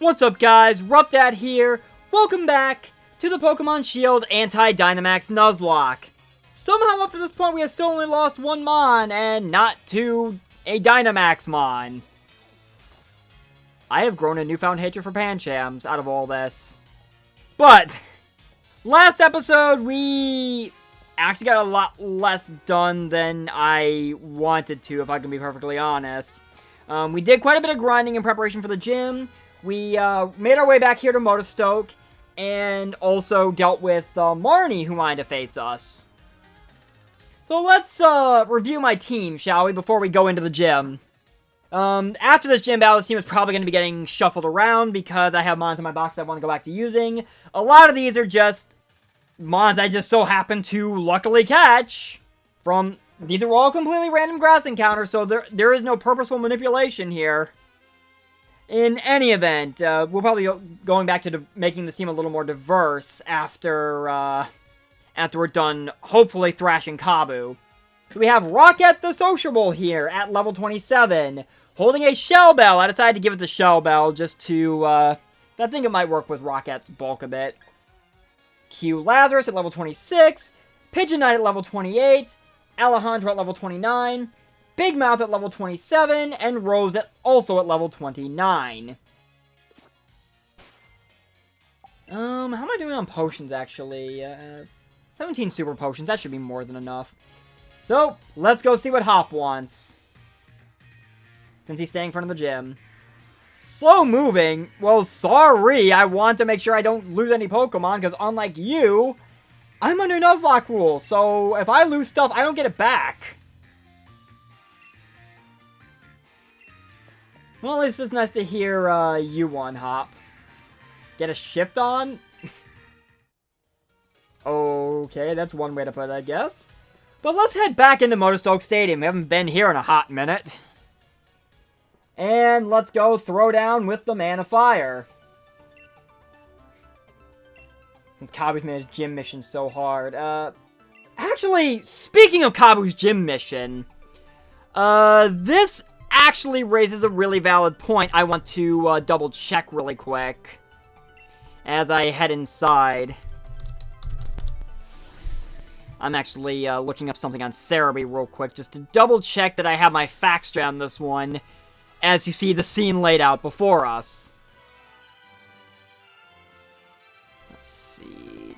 What's up guys, RuppDat here. Welcome back to the Pokemon Shield Anti-Dynamax Nuzlocke. Somehow up to this point we have still only lost one Mon, and not to a Dynamax Mon. I have grown a newfound hatred for Panchams out of all this. But, last episode we actually got a lot less done than I wanted to, if I can be perfectly honest. We did quite a bit of grinding in preparation for the gym. We made our way back here to Motostoke, and also dealt with Marnie, who wanted to face us. So let's review my team, shall we, before we go into the gym. After this gym battle, this team is probably going to be getting shuffled around, because I have Mons in my box that I want to go back to using. A lot of these are just Mons I just so happen to luckily catch from... These are all completely random grass encounters, so there is no purposeful manipulation here. In any event, we'll probably go going back to making this team a little more diverse after we're done, hopefully, thrashing Kabu. So we have RuppDat the Sociable here at level 27, holding a Shell Bell. I decided to give it the Shell Bell just to, I think it might work with RuppDat's bulk a bit. Q Lazarus at level 26, Pigeon Knight at level 28, Alejandro at level 29, Big Mouth at level 27, and Rose also at level 29. How am I doing on potions, actually? 17 super potions, that should be more than enough. So, let's go see what Hop wants. Since he's staying in front of the gym. Slow moving? Well, sorry, I want to make sure I don't lose any Pokemon, because unlike you, I'm under Nuzlocke rules, so if I lose stuff, I don't get it back. Well, at least it's nice to hear, you won, Hop. Get a shift on? Okay, that's one way to put it, I guess. But let's head back into Motostoke Stadium. We haven't been here in a hot minute. And let's go throw down with the Man of Fire. Since Kabu's made his gym mission so hard. Actually, speaking of Kabu's gym mission, this actually raises a really valid point I want to double check really quick as I head inside. I'm actually looking up something on Cerebi real quick just to double check that I have my facts straight on this one as you see the scene laid out before us. Let's see.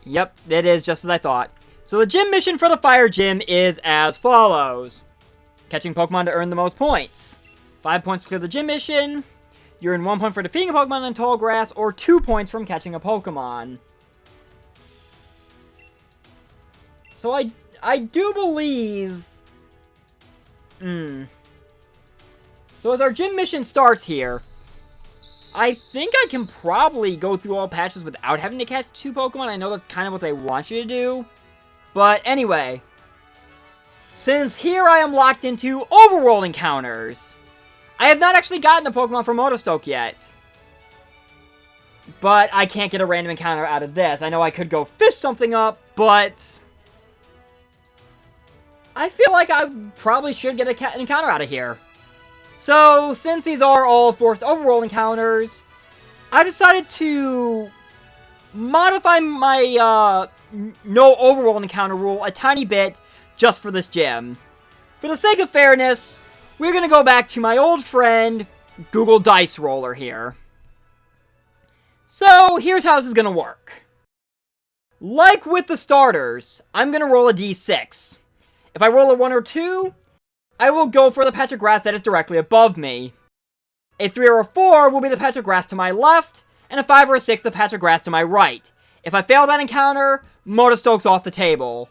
Yep, it is just as I thought. So the gym mission for the Fire Gym is as follows. Catching Pokemon to earn the most points. 5 points to clear the gym mission. You earn 1 point for defeating a Pokemon in tall grass, or 2 points from catching a Pokemon. So I do believe... So as our gym mission starts here, I think I can probably go through all patches without having to catch 2 Pokemon. I know that's kind of what they want you to do. But anyway, since here I am locked into Overworld encounters, I have not actually gotten a Pokemon from Motostoke yet. But I can't get a random encounter out of this. I know I could go fish something up, but I feel like I probably should get an encounter out of here. So, since these are all forced Overworld encounters, I decided to modify my no Overworld encounter rule a tiny bit just for this gym. For the sake of fairness, we're going to go back to my old friend, Google Dice Roller here. So, here's how this is going to work. Like with the starters, I'm going to roll a d6. If I roll a 1 or 2... I will go for the patch of grass that is directly above me. A 3 or a 4 will be the patch of grass to my left, and a 5 or a 6 the patch of grass to my right. If I fail that encounter, Motostoke's off the table.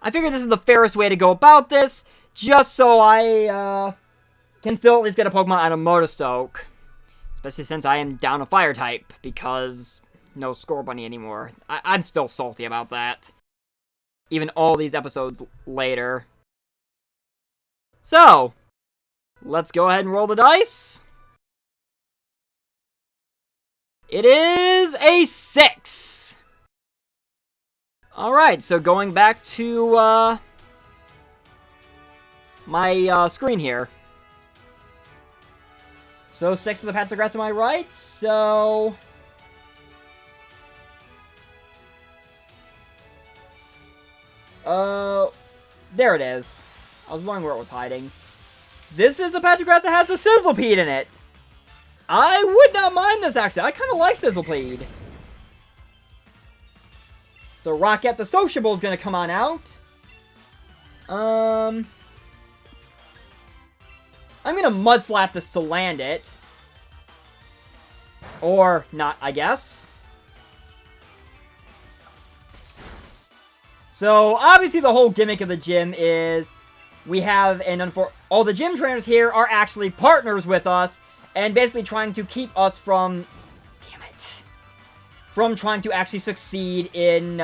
I figure this is the fairest way to go about this, just so I can still at least get a Pokemon out of Motostoke. Especially since I am down a fire type, because no Scorbunny anymore. I'm still salty about that. Even all these episodes later. So, let's go ahead and roll the dice. It is a 6. Alright, so going back to my screen here. So 6 of the patch of grass to my right, so... there it is. I was wondering where it was hiding. This is the patch of grass that has the Sizzlepede in it. I would not mind this, actually. I kind of like Sizzlepede. So RuppDat the Sociable is going to come on out. I'm going to Mud Slap the Salandit. Or not, I guess. So, obviously the whole gimmick of the gym is we have all the gym trainers here are actually partners with us and basically trying to keep us from, from trying to actually succeed in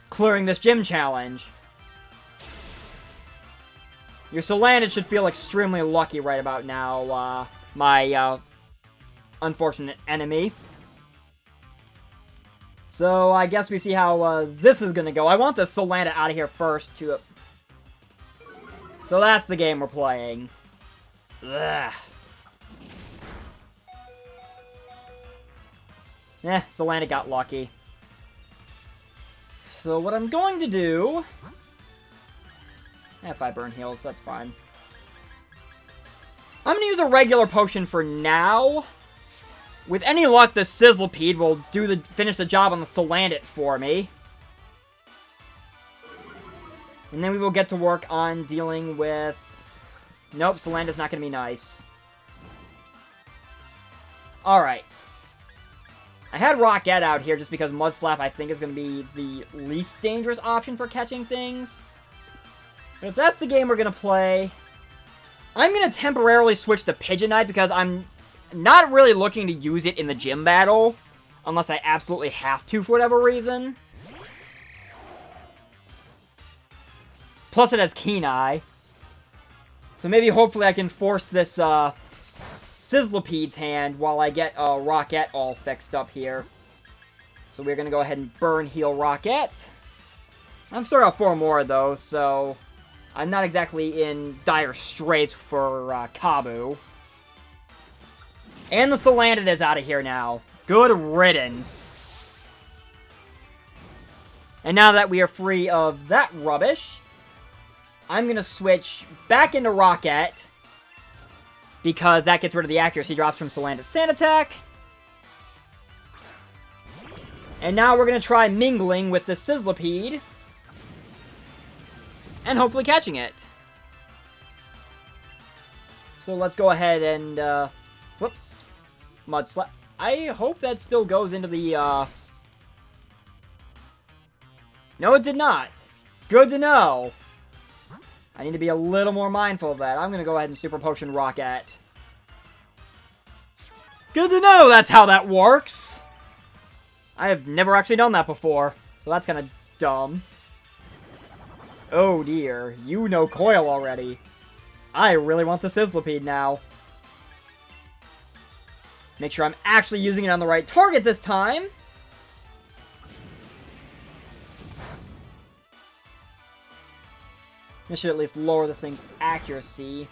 clearing this gym challenge. Your Salandit should feel extremely lucky right about now, my unfortunate enemy. So, I guess we see how this is gonna go. I want the Salandit out of here first to... So that's the game we're playing. Ugh. Salandit got lucky. So what I'm going to do... if I burn heals, that's fine. I'm gonna use a regular potion for now. With any luck, the Sizzlepede will finish the job on the Salandit for me. And then we will get to work on dealing with... Nope, Salandit's not going to be nice. Alright. I had RuppDat out here just because Mud Slap, I think, is going to be the least dangerous option for catching things. But if that's the game we're going to play, I'm going to temporarily switch to Pigeonite because I'm not really looking to use it in the gym battle, unless I absolutely have to for whatever reason. Plus it has Keen Eye. So maybe hopefully I can force this Sizzlepede's hand while I get RuppDat all fixed up here. So we're going to go ahead and burn heal RuppDat. I'm still got 4 more though, so I'm not exactly in dire straits for Kabu. And the Salandit is out of here now. Good riddance. And now that we are free of that rubbish, I'm going to switch back into RuppDat, because that gets rid of the accuracy drops from Salandit's Sand Attack. And now we're going to try mingling with the Sizzlepede, and hopefully catching it. So let's go ahead and, whoops. Mud Slap. I hope that still goes into the, No, it did not. Good to know. I need to be a little more mindful of that. I'm going to go ahead and Super Potion RuppDat. Good to know that's how that works. I have never actually done that before, so that's kind of dumb. Oh dear, you know Coil already. I really want the Sizzlepede now. Make sure I'm actually using it on the right target this time. This should at least lower this thing's accuracy.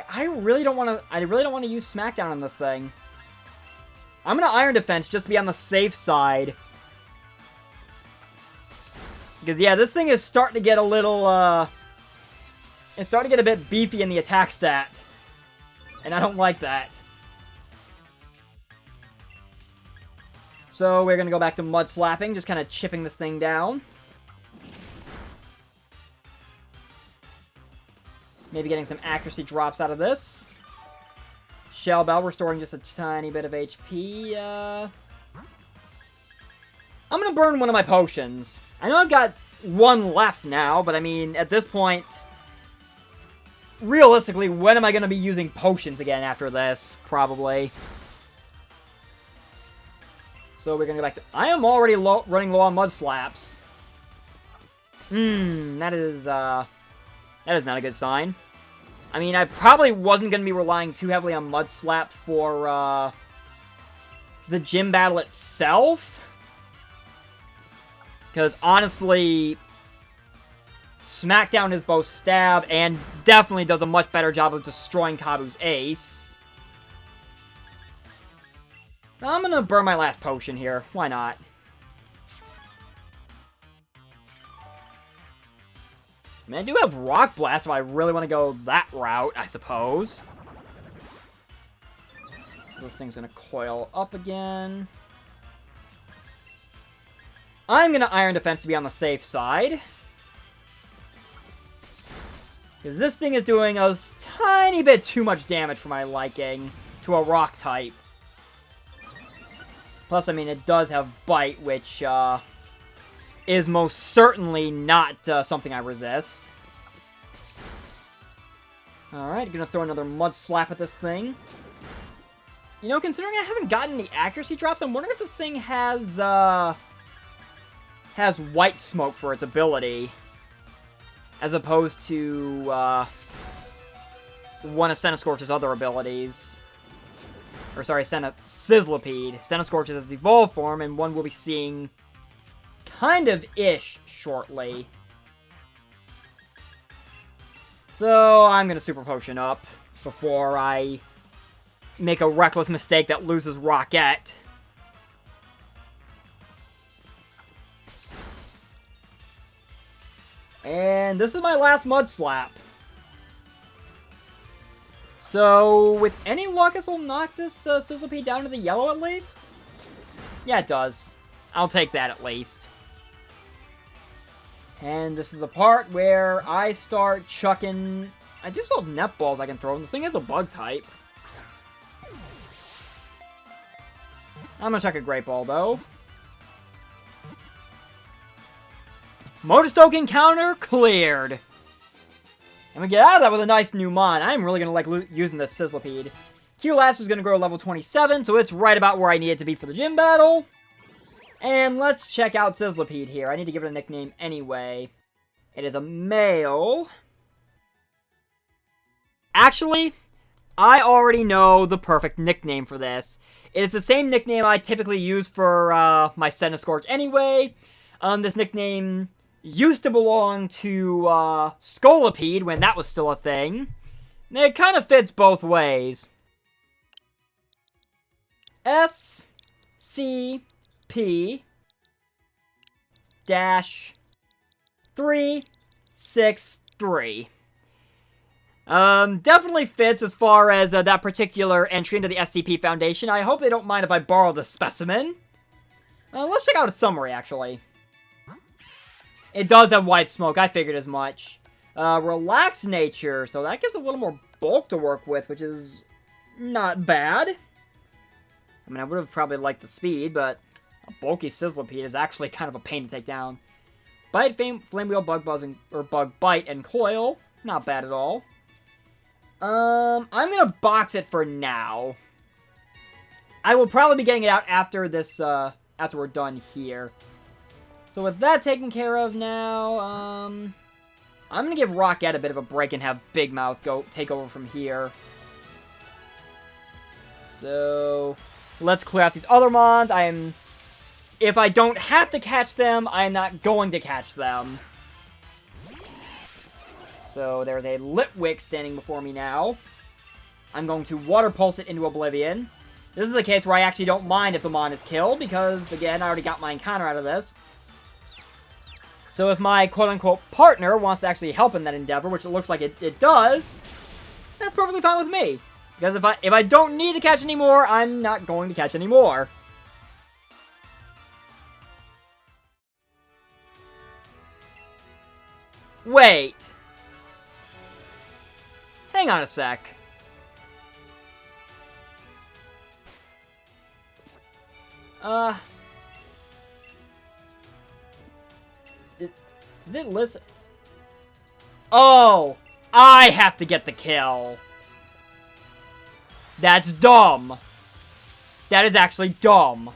I really don't want to use Smackdown on this thing. I'm gonna Iron Defense just to be on the safe side. Because yeah, this thing is starting to get a little it's starting to get a bit beefy in the attack stat. And I don't like that. So we're gonna go back to Mud Slapping, just kind of chipping this thing down. Maybe getting some accuracy drops out of this. Shell Bell restoring just a tiny bit of HP. I'm gonna burn one of my potions. I know I've got 1 left now, but I mean, at this point, realistically, when am I gonna be using potions again after this? Probably. So we're gonna go back to... I am already running low on Mud Slaps. That is not a good sign. I mean, I probably wasn't gonna be relying too heavily on Mud Slap for, the gym battle itself. Because, honestly, smack down his bow stab, and definitely does a much better job of destroying Kabu's ace. I'm gonna burn my last potion here. Why not? I mean, I do have Rock Blast if I really want to go that route, I suppose. So this thing's gonna coil up again. I'm gonna Iron Defense to be on the safe side. Because this thing is doing a tiny bit too much damage for my liking to a rock type. Plus, I mean, it does have Bite, which is most certainly not something I resist. Alright, gonna throw another Mud Slap at this thing. You know, considering I haven't gotten any accuracy drops, I'm wondering if this thing has White Smoke for its ability. As opposed to one of Centiskorch's other abilities. Or sorry, Sizzlipede. Centiskorch is its evolved form, and one we'll be seeing kind of-ish shortly. So, I'm gonna Super Potion up before I make a reckless mistake that loses RuppDat. And this is my last Mud Slap. So, with any luck, this will knock this Sizzlipede down to the yellow at least? Yeah, it does. I'll take that at least. And this is the part where I start chucking... I do still have net balls I can throw, and this thing is a bug type. I'm gonna chuck a Great Ball, though. Motor Stoke encounter cleared. And we get out of that with a nice new mon. I'm really going to like using this Sizzlipede. Q-Lash is going to grow to level 27, so it's right about where I need it to be for the gym battle. And let's check out Sizzlipede here. I need to give it a nickname anyway. It is a male. Actually, I already know the perfect nickname for this. It is the same nickname I typically use for my Centiskorch anyway. This nickname used to belong to Scolipede when that was still a thing. And it kind of fits both ways. SCP-363. Definitely fits as far as that particular entry into the SCP Foundation. I hope they don't mind if I borrow the specimen. Let's check out a summary, actually. It does have White Smoke, I figured as much. Relaxed nature, so that gives a little more bulk to work with, which is not bad. I mean, I would have probably liked the speed, but a bulky Sizzlipede is actually kind of a pain to take down. Bite, Flame Wheel, Bug Buzz, or Bug Bite, and Coil. Not bad at all. I'm gonna box it for now. I will probably be getting it out after this, after we're done here. So with that taken care of now, I'm gonna give RuppDat a bit of a break and have Big Mouth take over from here. So, let's clear out these other mons. If I don't have to catch them, I am not going to catch them. So there's a Litwick standing before me now. I'm going to Water Pulse it into Oblivion. This is a case where I actually don't mind if the mon is killed, because, again, I already got my encounter out of this. So if my quote-unquote partner wants to actually help in that endeavor, which it looks like it does, that's perfectly fine with me. Because if I don't need to catch anymore, I'm not going to catch anymore. Wait. Hang on a sec. Does it listen? Oh! I have to get the kill. That's dumb. That is actually dumb.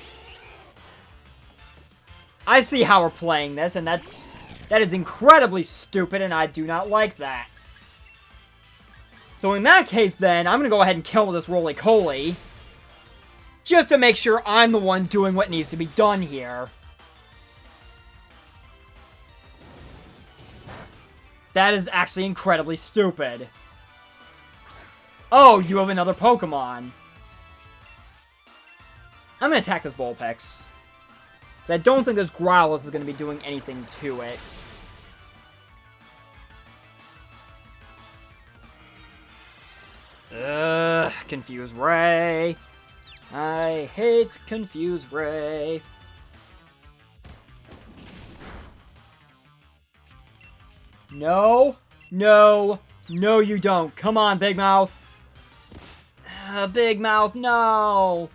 I see how we're playing this, and that is incredibly stupid, and I do not like that. So in that case, then, I'm gonna go ahead and kill this roly-coly. Just to make sure I'm the one doing what needs to be done here. That is actually incredibly stupid. Oh, you have another Pokemon. I'm gonna attack this Vulpix. I don't think this Growlithe is gonna be doing anything to it. Confuse Ray. I hate Confuse Ray. No, no, no you don't. Come on, Big Mouth. Big Mouth, no.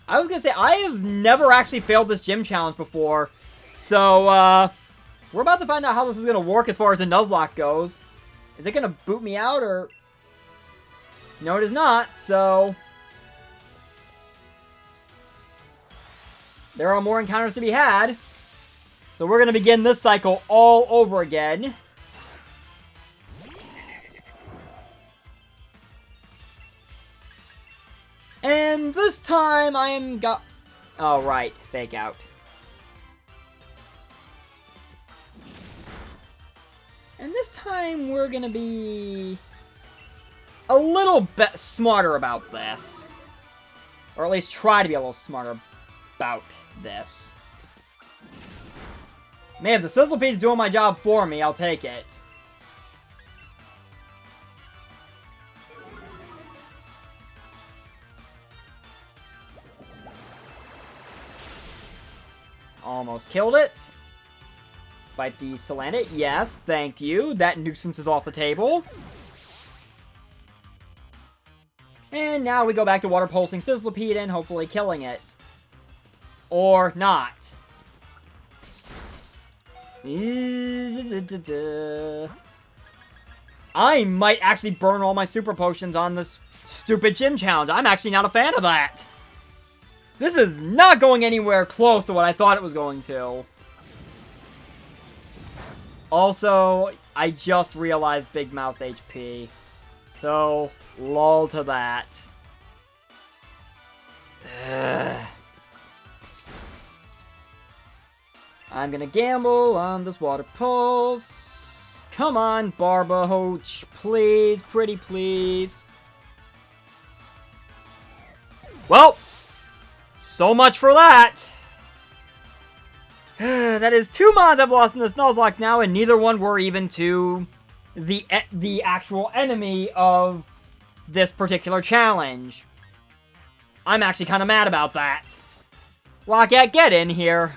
I was gonna say, I have never actually failed this gym challenge before. So, we're about to find out how this is gonna work as far as the Nuzlocke goes. Is it gonna boot me out, or... No, it is not, so... There are more encounters to be had. So we're gonna begin this cycle all over again. And this time I am oh, right. Fake out. And this time we're gonna be a little bit smarter about this. Or at least try to be a little smarter about this. Man, if the Sizzlepede's doing my job for me, I'll take it. Almost killed it. Fight the Salandit. Yes, thank you. That nuisance is off the table. And now we go back to Water Pulsing Sizzlepede and hopefully killing it. Or not. I might actually burn all my Super Potions on this stupid gym challenge. I'm actually not a fan of that. This is not going anywhere close to what I thought it was going to. Also, I just realized Big Mouth's HP. So, lol to that. I'm gonna gamble on this Water Pulse. Come on, Barbahoach. Please, pretty please. Well, so much for that. That is 2 mods I've lost in this Nuzlocke now, and neither one were even to the actual enemy of this particular challenge. I'm actually kind of mad about that. RuppDat, get in here.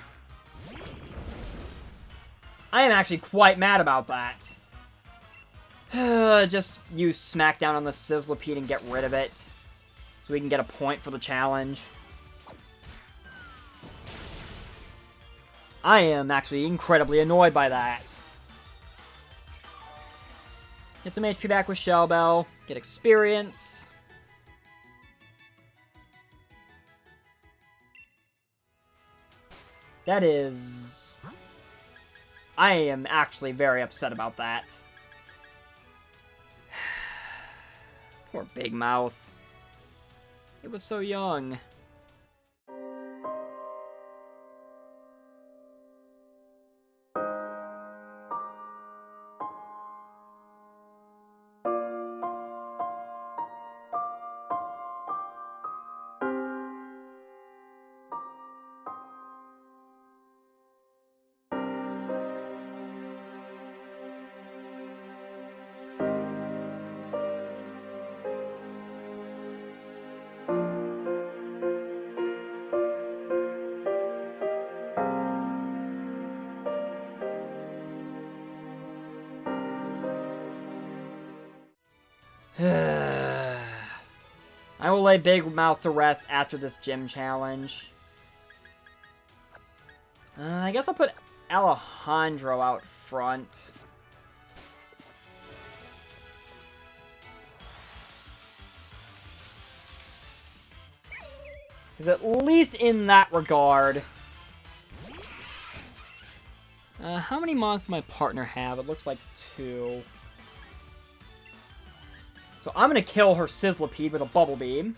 I am actually quite mad about that. Just use Smackdown on the Sizzlepede and get rid of it. So we can get a point for the challenge. I am actually incredibly annoyed by that. Get some HP back with Shell Bell. Get experience. That is... I am actually very upset about that. Poor Big Mouth. It was so young. I will lay Big Mouth to rest after this gym challenge. I guess I'll put Alejandro out front. Because at least in that regard... how many mons does my partner have? It looks like 2. So I'm going to kill her Sizzlepede with a Bubble Beam.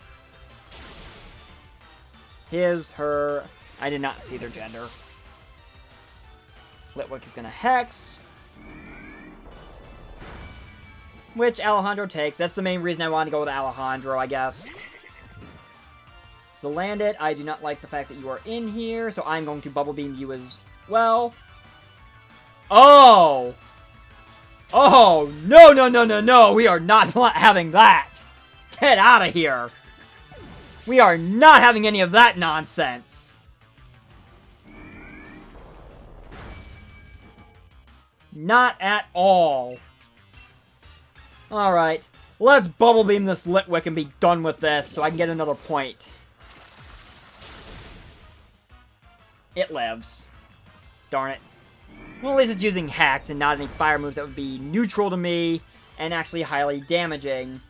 Here's her I did not see their gender. Litwick is going to Hex. Which Alejandro takes. That's the main reason I wanted to go with Alejandro, I guess. So land it. I do not like the fact that you are in here, so I'm going to Bubble Beam you as well. Oh! Oh, no, no, no, no, no! We are not having that! Get out of here! We are not having any of that nonsense! Not at all. Alright, let's Bubble Beam this Litwick and be done with this so I can get another point. It lives. Darn it. Well, at least it's using Hacks and not any fire moves that would be neutral to me and actually highly damaging.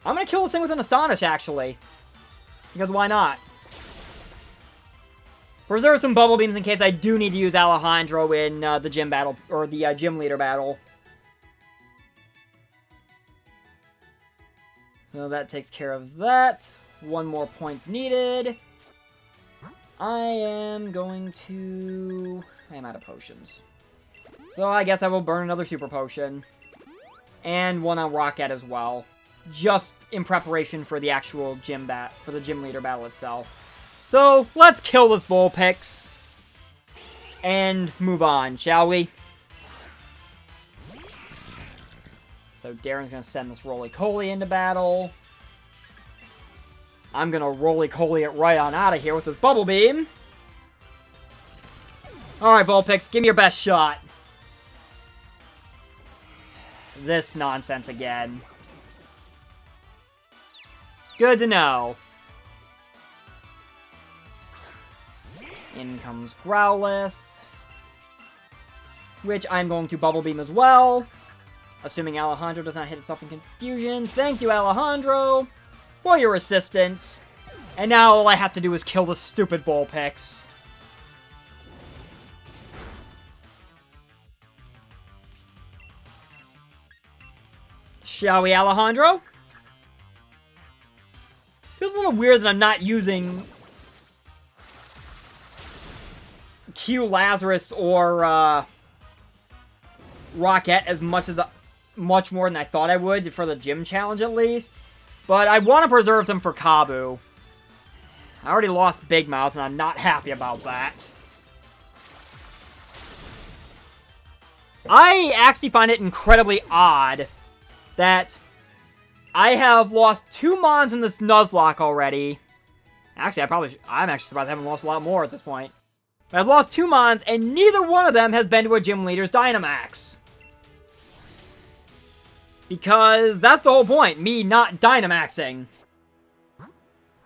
I'm gonna kill this thing with an Astonish, actually. Because why not? Reserve some Bubble Beams in case I do need to use Alejandro in the gym battle, or the gym leader battle. So that takes care of that. One more point's needed. I am going to... I am out of potions. So I guess I will burn another Super Potion. And one on RuppDat as well. Just in preparation for the actual gym for the gym leader battle itself. So, let's kill this Vulpix. And move on, shall we? So Darren's going to send this Roly-Coly into battle. I'm going to Roly-Coly it right on out of here with this Bubble Beam. Alright, Vulpix, give me your best shot. This nonsense again. Good to know. In comes Growlithe. Which I'm going to Bubble Beam as well. Assuming Alejandro does not hit itself in confusion. Thank you, Alejandro, for your assistance. And now all I have to do is kill the stupid Vulpix. Shall we, Alejandro? Feels a little weird that I'm not using Q Lazarus or RuppDat as much more than I thought I would for the gym challenge at least. But I want to preserve them for Kabu. I already lost Big Mouth and I'm not happy about that. I actually find it incredibly odd that I have lost 2 Mons in this Nuzlocke already. Actually, I'm actually surprised I haven't lost a lot more at this point. I've lost 2 Mons, and neither one of them has been to a gym leader's Dynamax. Because that's the whole point, me not Dynamaxing.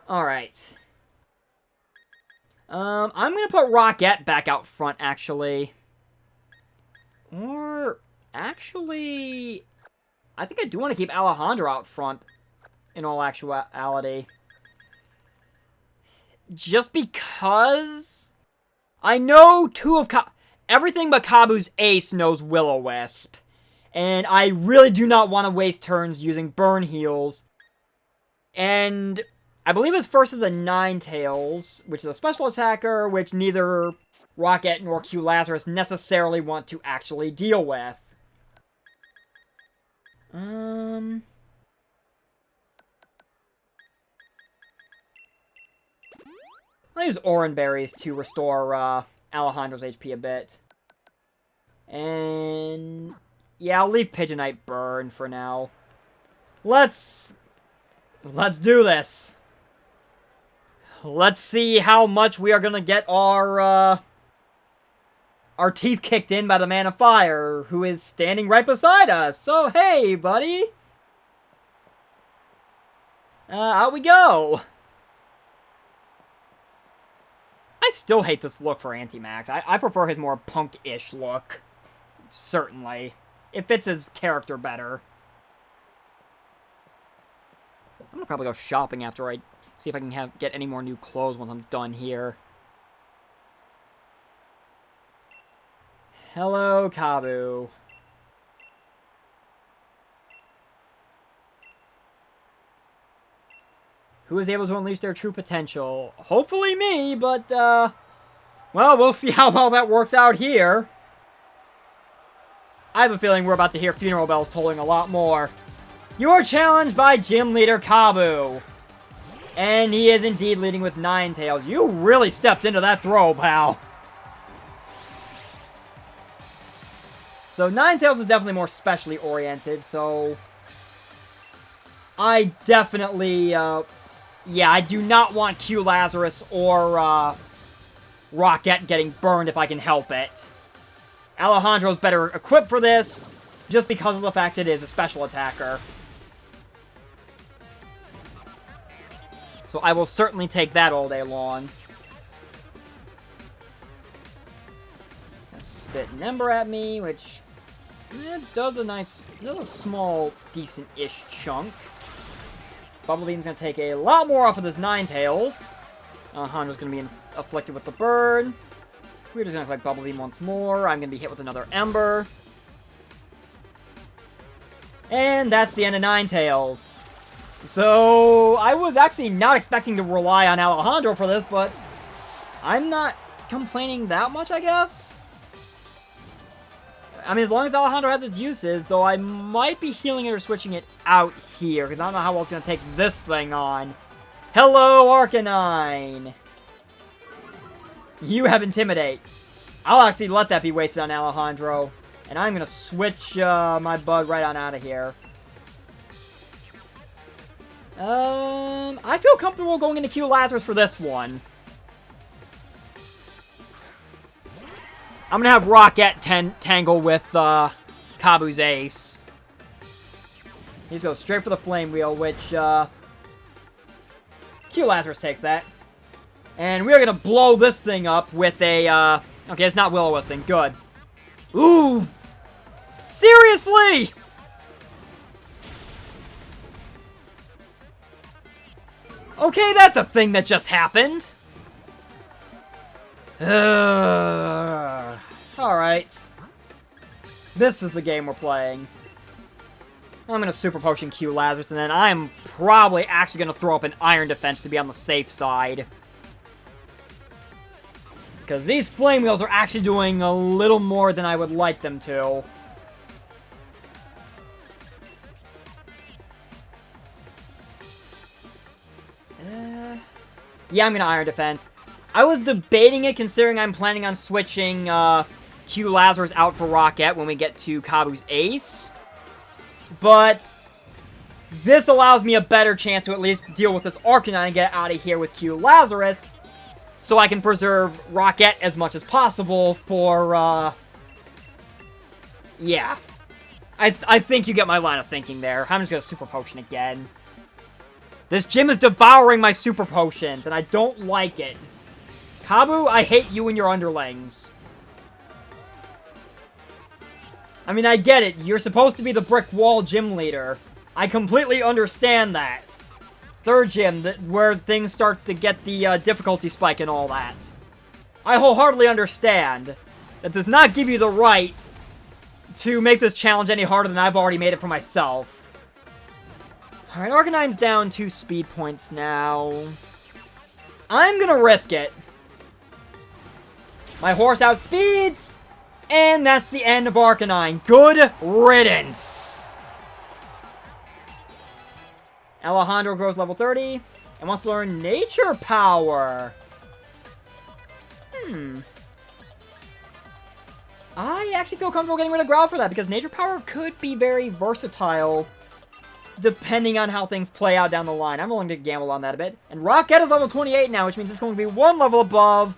Alright. I'm gonna put RuppDat back out front, actually. Or, actually, I think I do want to keep Alejandro out front, in all actuality. Just because I know everything but Kabu's ace knows Will-O-Wisp. And I really do not want to waste turns using burn heals. And I believe his first is a Ninetales, which is a special attacker, which neither RuppDat nor Q Lazarus necessarily want to actually deal with. I'll use Oran Berries to restore Alejandro's HP a bit. And yeah, I'll leave Pigeonite burn for now. Let's do this. Let's see how much we are gonna get our teeth kicked in by the Man of Fire, who is standing right beside us. So, hey, buddy. Out we go. I still hate this look for Anti-Max. I prefer his more punk-ish look. Certainly. It fits his character better. I'm gonna probably go shopping after I see if I can get any more new clothes once I'm done here. Hello, Kabu. Who is able to unleash their true potential? Hopefully me, but, well, we'll see how well that works out here. I have a feeling we're about to hear funeral bells tolling a lot more. You are challenged by Gym Leader Kabu. And he is indeed leading with Ninetales. You really stepped into that throw, pal. So Ninetales is definitely more specially oriented, so I definitely, yeah, I do not want Q Lazarus or RuppDat getting burned if I can help it. Alejandro's better equipped for this, just because of the fact it is a special attacker. So I will certainly take that all day long. Spit an Ember at me, which does a small, decent-ish chunk. Bubble Beam's gonna take a lot more off of this Ninetales. Alejandro's gonna be afflicted with the burn. We're just gonna collect Bubble Beam once more. I'm gonna be hit with another Ember. And that's the end of Ninetales. So, I was actually not expecting to rely on Alejandro for this, but I'm not complaining that much, I guess. I mean, as long as Alejandro has its uses, though I might be healing it or switching it out here, because I don't know how well it's going to take this thing on. Hello, Arcanine! You have Intimidate. I'll actually let that be wasted on Alejandro, and I'm going to switch my bug right on out of here. I feel comfortable going into Q Lazarus for this one. I'm gonna have RuppDat tangle with Kabu's ace. He's going straight for the Flame Wheel, which Q Lazarus takes that. And we're gonna blow this thing up with a okay, it's not Will-O-Wisping. Good. Ooh! Seriously! Okay, that's a thing that just happened. Alright. This is the game we're playing. I'm gonna Super Potion Q Lazarus, and then I'm probably actually gonna throw up an Iron Defense to be on the safe side. Because these Flame Wheels are actually doing a little more than I would like them to. Yeah, I'm gonna Iron Defense. I was debating it, considering I'm planning on switching Q Lazarus out for RuppDat when we get to Kabu's ace. But this allows me a better chance to at least deal with this Arcanine and get out of here with Q Lazarus, so I can preserve RuppDat as much as possible for, yeah. I think you get my line of thinking there. I'm just gonna Super Potion again. This gym is devouring my Super Potions, and I don't like it. Kabu, I hate you and your underlings. I mean, I get it. You're supposed to be the brick wall gym leader. I completely understand that. Third gym, where things start to get the difficulty spike and all that. I wholeheartedly understand. That does not give you the right to make this challenge any harder than I've already made it for myself. Alright, Arcanine's down 2 speed points now. I'm gonna risk it. My horse outspeeds, and that's the end of Arcanine. Good riddance. Alejandro grows level 30 and wants to learn Nature Power. I actually feel comfortable getting rid of Growl for that, because Nature Power could be very versatile depending on how things play out down the line. I'm willing to gamble on that a bit. And RuppDat is level 28 now, which means it's going to be 1 level above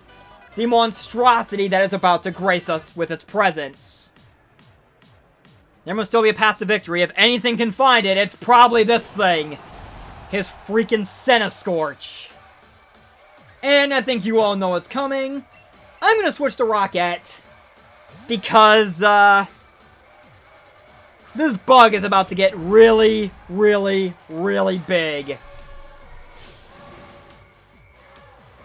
the monstrosity that is about to grace us with its presence. There must still be a path to victory. If anything can find it, it's probably this thing. His freaking Centiskorch. And I think you all know what's coming. I'm going to switch to RuppDat, because this bug is about to get really, really, really big.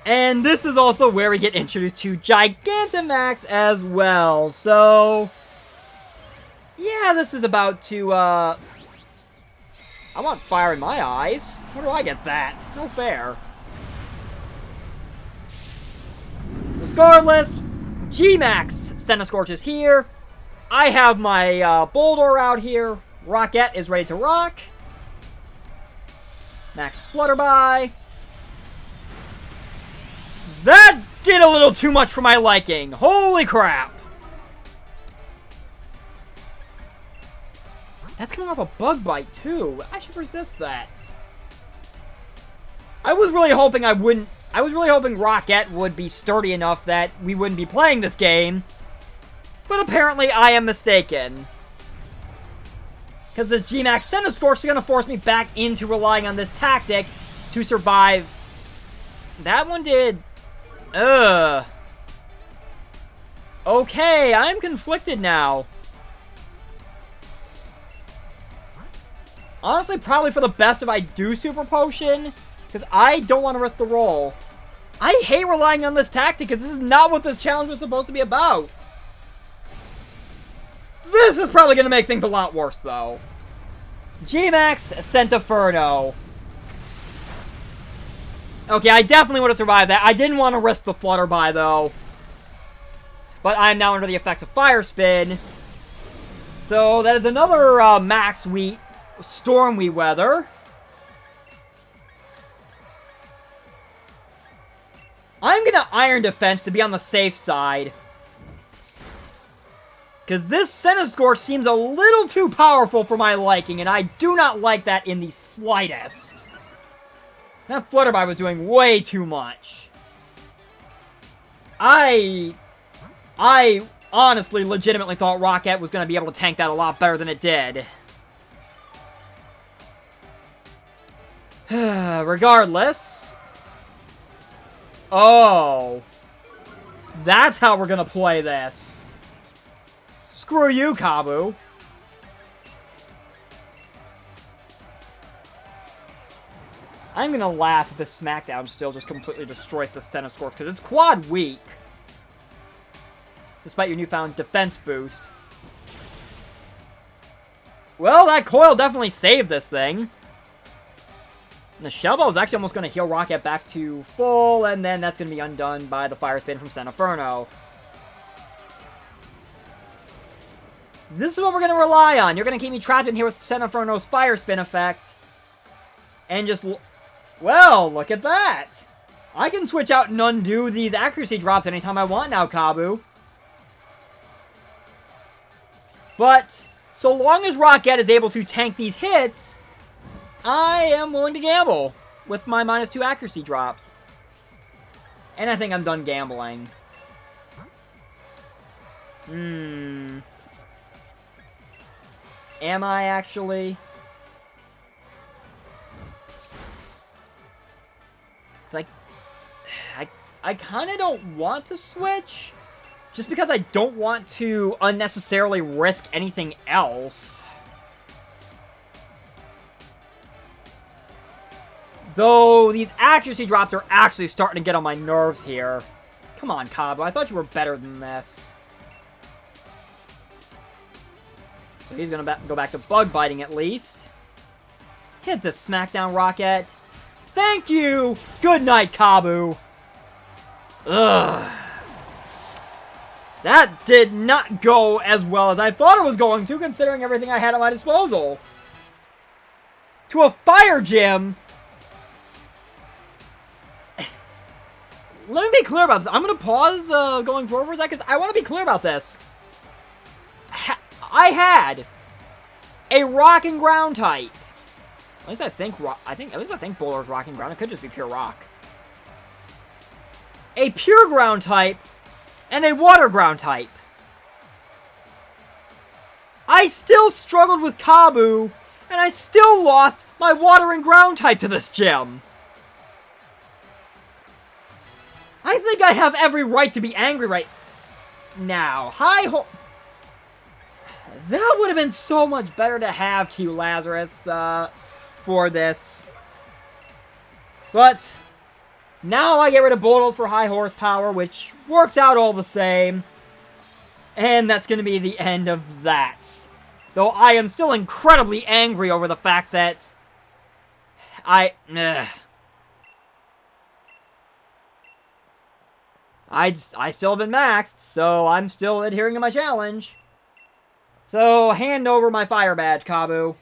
And this is also where we get introduced to Gigantamax as well. So, yeah, this is about to I want fire in my eyes. Where do I get that? No fair. Regardless, G-Max Stentoscorch is here. I have my Boulder out here. RuppDat is ready to rock. Max Flutterby. That did a little too much for my liking. Holy crap. That's coming off a Bug Bite, too. I should resist that. I was really hoping RuppDat would be sturdy enough that we wouldn't be playing this game. But apparently I am mistaken. Because this G-Max Stentoscorch is going to force me back into relying on this tactic to survive. That one did... Ugh. Okay, I'm conflicted now. Honestly, probably for the best if I do Super Potion, because I don't want to risk the roll. I hate relying on this tactic, because this is not what this challenge was supposed to be about. This is probably going to make things a lot worse, though. G-Max Centiferno. Okay, I definitely would have survived that. I didn't want to risk the Flutterby, though. But I'm now under the effects of Fire Spin. So, that is another max Stormy weather. I'm gonna Iron Defense to be on the safe side. Because this Stentoscorch seems a little too powerful for my liking, and I do not like that in the slightest. That Flutterby was doing way too much. I honestly, legitimately thought RuppDat was going to be able to tank that a lot better than it did. Regardless. Oh. That's how we're gonna play this. Screw you, Kabu. I'm gonna laugh if this Smackdown still just completely destroys the Stentoscorch, because it's quad weak. Despite your newfound defense boost. Well, that coil definitely saved this thing. And the Shell Bell is actually almost going to heal RuppDat back to full, and then that's going to be undone by the Fire Spin from Centiferno. This is what we're going to rely on. You're going to keep me trapped in here with Centiferno's Fire Spin effect. And just... Well, look at that! I can switch out and undo these accuracy drops anytime I want now, Kabu. But, so long as RuppDat is able to tank these hits... I am willing to gamble with my -2 accuracy drop. And I think I'm done gambling. Am I actually? It's like, I kind of don't want to switch. Just because I don't want to unnecessarily risk anything else. Though, these accuracy drops are actually starting to get on my nerves here. Come on, Kabu. I thought you were better than this. So he's going to go back to bug biting at least. Hit the Smackdown Rocket. Thank you! Good night, Kabu. Ugh. That did not go as well as I thought it was going to, considering everything I had at my disposal. To a fire gym... Let me be clear about this. I'm going to pause going forward for a second, because I want to be clear about this. I had a rock and ground type. At least I think Boulder's rock and ground. It could just be pure rock. A pure ground type and a water ground type. I still struggled with Kabu, and I still lost my water and ground type to this gym. I think I have every right to be angry right now. That would have been so much better to have Q Lazarus for this. But now I get rid of Bulldoze for high horsepower, which works out all the same. And that's going to be the end of that. Though I am still incredibly angry over the fact that I still haven't maxed, so I'm still adhering to my challenge. So, hand over my fire badge, Kabu.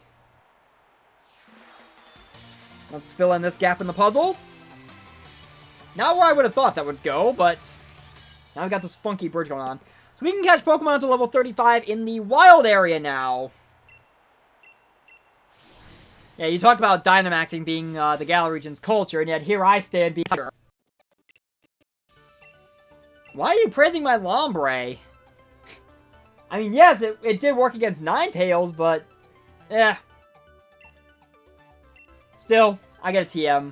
Let's fill in this gap in the puzzle. Not where I would have thought that would go, but now we've got this funky bridge going on. So we can catch Pokemon up to level 35 in the wild area now. Yeah, you talk about Dynamaxing being the Galar region's culture, and yet here I stand being... Why are you praising my Lombre? I mean, yes, it did work against Ninetales, but... Still, I get a TM.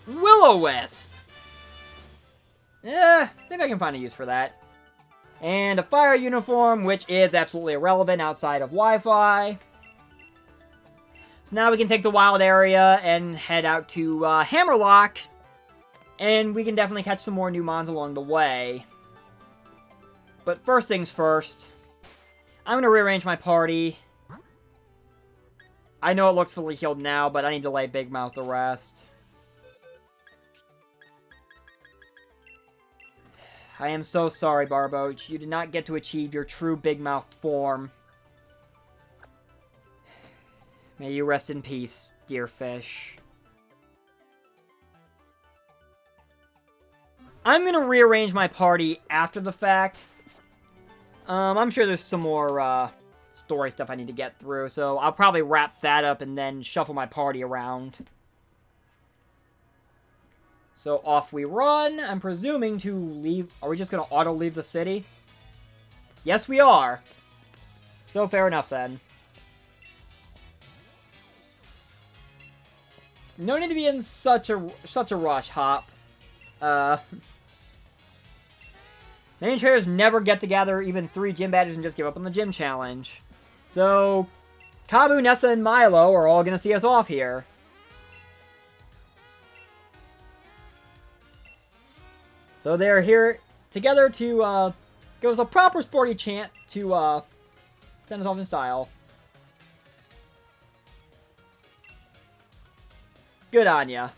Will-O-Wisp! Maybe I can find a use for that. And a fire uniform, which is absolutely irrelevant outside of Wi-Fi. So now we can take the wild area and head out to Hammerlock. And we can definitely catch some more new mons along the way. But first things first, I'm going to rearrange my party. I know it looks fully healed now, but I need to lay Big Mouth to rest. I am so sorry, Barboach. You did not get to achieve your true Big Mouth form. May you rest in peace, dear fish. I'm going to rearrange my party after the fact. I'm sure there's some more story stuff I need to get through, so I'll probably wrap that up and then shuffle my party around. So off we run. I'm presuming to leave... Are we just going to auto-leave the city? Yes, we are. So fair enough, then. No need to be in such a rush, Hop. Many trainers never get to gather even 3 gym badges and just give up on the gym challenge. So, Kabu, Nessa, and Milo are all going to see us off here. So they're here together to give us a proper sporty chant to send us off in style. Good on ya.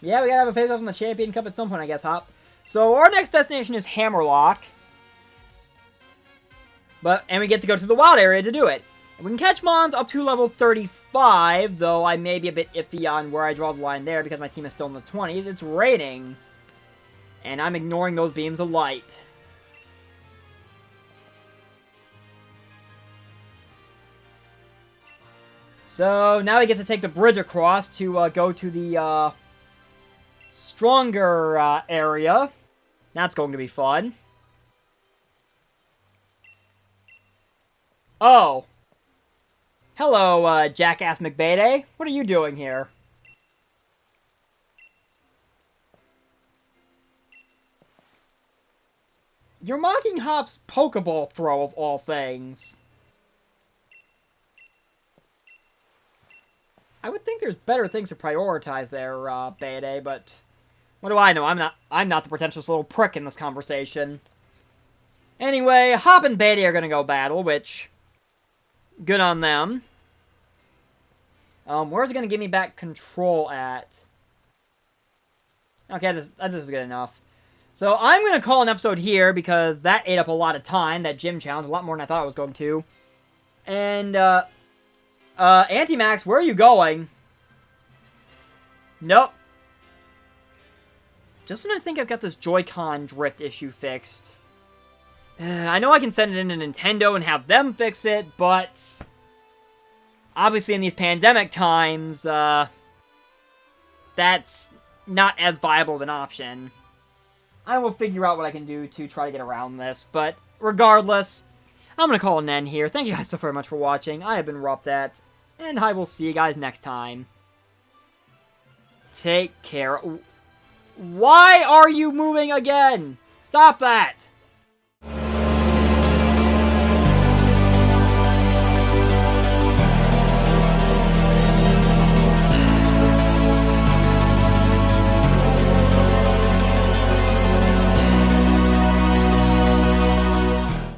Yeah, we gotta have a face-off in the Champion Cup at some point, I guess, Hop. So our next destination is Hammerlock. And we get to go to the wild area to do it. And we can catch Mons up to level 35, though I may be a bit iffy on where I draw the line there because my team is still in the 20s. It's raining. And I'm ignoring those beams of light. So now we get to take the bridge across to go to the stronger area. That's going to be fun. Oh. Hello, Jackass McBaday. What are you doing here? You're mocking Hop's Pokeball throw of all things. I would think there's better things to prioritize there, Bayday, but what do I know? I'm not the pretentious little prick in this conversation. Anyway, Hop and Bayday are gonna go battle, which good on them. Where's it gonna give me back control at? Okay, this is good enough. So I'm gonna call an episode here because that ate up a lot of time. That gym challenge, a lot more than I thought it was going to. And Anti-Max, where are you going? Nope. Just when I think I've got this Joy-Con drift issue fixed. I know I can send it in to Nintendo and have them fix it, but obviously in these pandemic times, that's not as viable of an option. I will figure out what I can do to try to get around this, but regardless, I'm going to call an end here. Thank you guys so very much for watching. I have been RuppDat, and I will see you guys next time. Take care. Why are you moving again? Stop that!